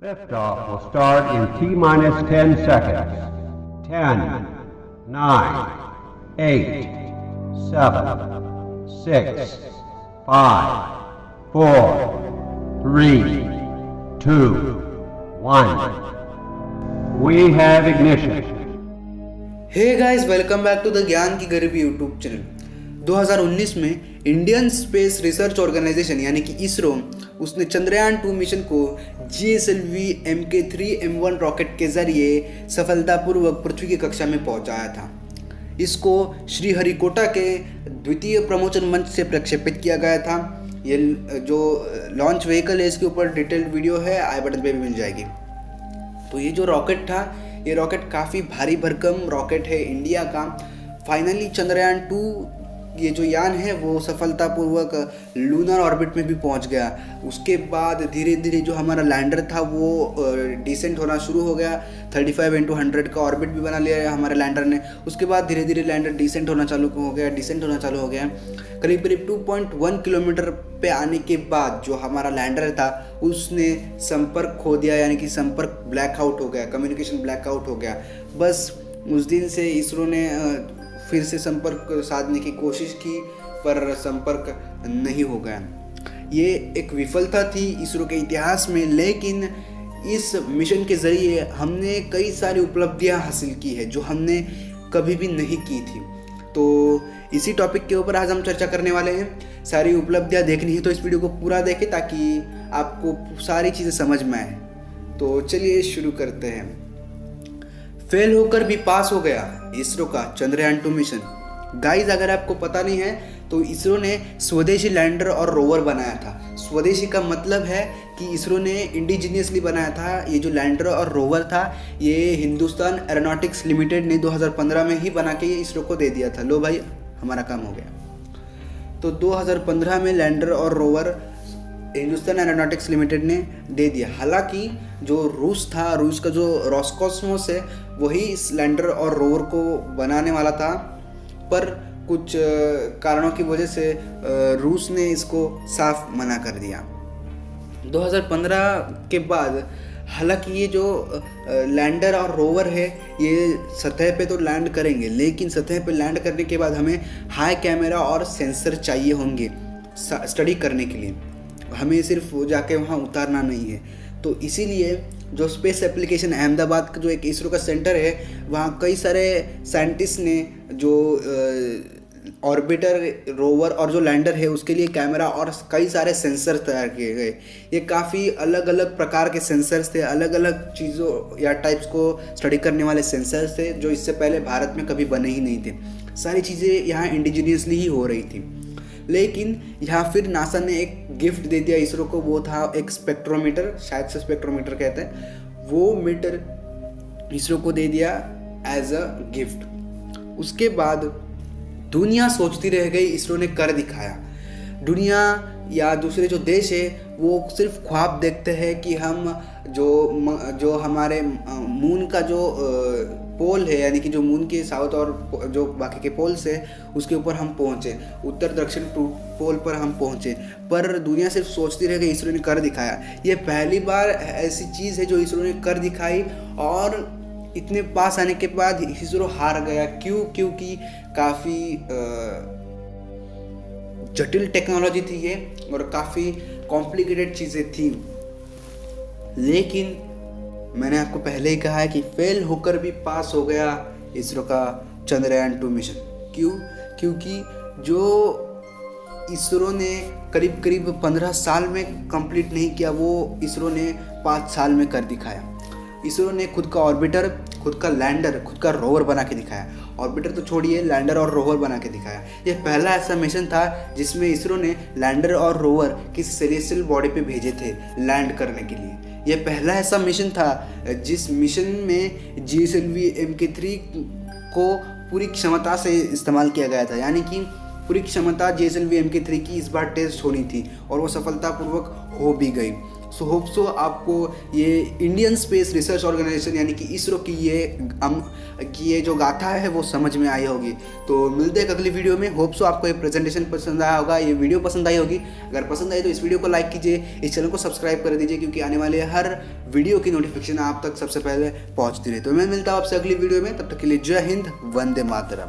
Liftoff will start in T minus 10 seconds. 10, 9, 8, 7, 6, 5, 4, 3, 2, 1. We have ignition. Hey guys, welcome back to the ज्ञान की गरीबी YouTube channel. 2019 में Indian space research organisation यानी कि इसरो उसने Chandrayaan 2 mission को GSLV Mk3M1 रॉकेट के जरिए सफलतापूर्वक पृथ्वी की कक्षा में पहुंचाया था। इसको श्रीहरिकोटा के द्वितीय प्रमोचन मंच से प्रक्षेपित किया गया था। ये जो लॉन्च व्हीकल है इसके ऊपर डिटेल्ड वीडियो है, आई बटन पे भी मिल जाएगी। तो ये जो रॉकेट था, ये रॉकेट काफ़ी भारी भरकम रॉकेट है इंडिया का। फाइनली चंद्रयान 2 ये जो यान है वो सफलतापूर्वक लूनर ऑर्बिट में भी पहुंच गया। उसके बाद धीरे धीरे जो हमारा लैंडर था वो डिसेंट होना शुरू हो गया। 35x100 का ऑर्बिट भी बना लिया हमारे लैंडर ने। उसके बाद धीरे धीरे लैंडर डिसेंट होना चालू हो गया। करीब 2.1 किलोमीटर पे आने के बाद जो हमारा लैंडर था उसने संपर्क खो दिया, यानी कि संपर्क ब्लैकआउट हो गया, कम्युनिकेशन ब्लैकआउट हो गया। बस उस दिन से इसरो ने फिर से संपर्क साधने की कोशिश की, पर संपर्क नहीं हो गया। ये एक विफलता थी इसरो के इतिहास में, लेकिन इस मिशन के ज़रिए हमने कई सारी उपलब्धियां हासिल की है जो हमने कभी भी नहीं की थी। तो इसी टॉपिक के ऊपर आज हम चर्चा करने वाले हैं। सारी उपलब्धियां देखनी है तो इस वीडियो को पूरा देखें ताकि आपको सारी चीज़ें समझ में आए। तो चलिए शुरू करते हैं। फेल होकर भी पास हो गया इसरो का चंद्रयान 2 मिशन। गाइस, अगर आपको पता नहीं है तो इसरो ने स्वदेशी लैंडर और रोवर बनाया था। स्वदेशी का मतलब है कि इसरो ने इंडिजीनियसली बनाया था। ये जो लैंडर और रोवर था ये हिंदुस्तान एरोनॉटिक्स लिमिटेड ने 2015 में ही बना के इसरो को दे दिया था। लो भाई, हमारा काम हो गया। तो 2015 में लैंडर और रोवर हिंदुस्तान एरोनॉटिक्स लिमिटेड ने दे दिया। हालांकि जो रूस था, रूस का जो रॉसकॉस्मोस है वही इस लैंडर और रोवर को बनाने वाला था, पर कुछ कारणों की वजह से रूस ने इसको साफ मना कर दिया। 2015 के बाद हालांकि ये जो लैंडर और रोवर है ये सतह पे तो लैंड करेंगे, लेकिन सतह पे लैंड करने के बाद हमें हाई कैमरा और सेंसर चाहिए होंगे स्टडी करने के लिए। हमें सिर्फ जाके वहाँ उतारना नहीं है। तो इसीलिए जो स्पेस एप्लीकेशन अहमदाबाद का जो एक इसरो का सेंटर है, वहाँ कई सारे साइंटिस्ट ने जो ऑर्बिटर, रोवर और जो लैंडर है उसके लिए कैमरा और कई सारे सेंसर तैयार किए गए। ये काफ़ी अलग अलग प्रकार के सेंसर्स थे, अलग अलग चीज़ों या टाइप्स को स्टडी करने वाले सेंसर्स थे जो इससे पहले भारत में कभी बने ही नहीं थे। सारी चीज़ें यहाँ इंडिजीनियसली ही हो रही थी। लेकिन यहाँ फिर नासा ने एक गिफ्ट दे दिया इसरो को, वो था एक स्पेक्ट्रोमीटर, शायद से स्पेक्ट्रोमीटर कहते हैं। वो मीटर इसरो को दे दिया एज अ गिफ्ट। उसके बाद दुनिया सोचती रह गई, इसरो ने कर दिखाया। दुनिया या दूसरे जो देश है वो सिर्फ ख्वाब देखते हैं कि हम जो हमारे मून का जो पोल है, यानी कि जो मून के साउथ और जो बाकी के पोल्स है उसके ऊपर हम पहुँचे, उत्तर दक्षिण पोल पर हम पहुँचे। पर दुनिया सिर्फ सोचती रह गई, इसरो ने कर दिखाया। ये पहली बार ऐसी चीज़ है जो इसरो ने कर दिखाई, और इतने पास आने के बाद इसरो हार गया। क्योंकि काफ़ी जटिल टेक्नोलॉजी थी ये और काफ़ी कॉम्प्लिकेटेड चीज़ें थी। लेकिन मैंने आपको पहले ही कहा है कि फेल होकर भी पास हो गया इसरो का चंद्रयान 2 मिशन। क्योंकि जो इसरो ने करीब 15 साल में कंप्लीट नहीं किया, वो इसरो ने 5 साल में कर दिखाया। इसरो ने खुद का ऑर्बिटर, खुद का लैंडर, खुद का रोवर बना के दिखाया। ऑर्बिटर तो छोड़िए, लैंडर और रोवर बना के दिखाया। ये पहला ऐसा मिशन था जिसमें इसरो ने लैंडर और रोवर किसी सेलेस्टियल बॉडी पे भेजे थे लैंड करने के लिए। ये पहला ऐसा मिशन था जिस मिशन में GSLV Mk3 को पूरी क्षमता से इस्तेमाल किया गया था, यानी कि पूरी क्षमता GSLV Mk3 की इस बार टेस्ट होनी थी और वो सफलतापूर्वक हो भी गई। सो होप सो आपको ये इंडियन स्पेस रिसर्च ऑर्गेनाइजेशन यानी कि इसरो की ये जो गाथा है वो समझ में आई होगी। तो मिलते हैं अगली वीडियो में। होप सो आपको ये प्रेजेंटेशन पसंद आया होगा, ये वीडियो पसंद आई होगी। अगर पसंद आई तो इस वीडियो को लाइक कीजिए, इस चैनल को सब्सक्राइब कर दीजिए, क्योंकि आने वाले हर वीडियो की नोटिफिकेशन आप तक सबसे पहले पहुंचती रहे। तो मैं मिलता हूं आपसे अगली वीडियो में, तब तक के लिए जय हिंद, वंदे मातरम।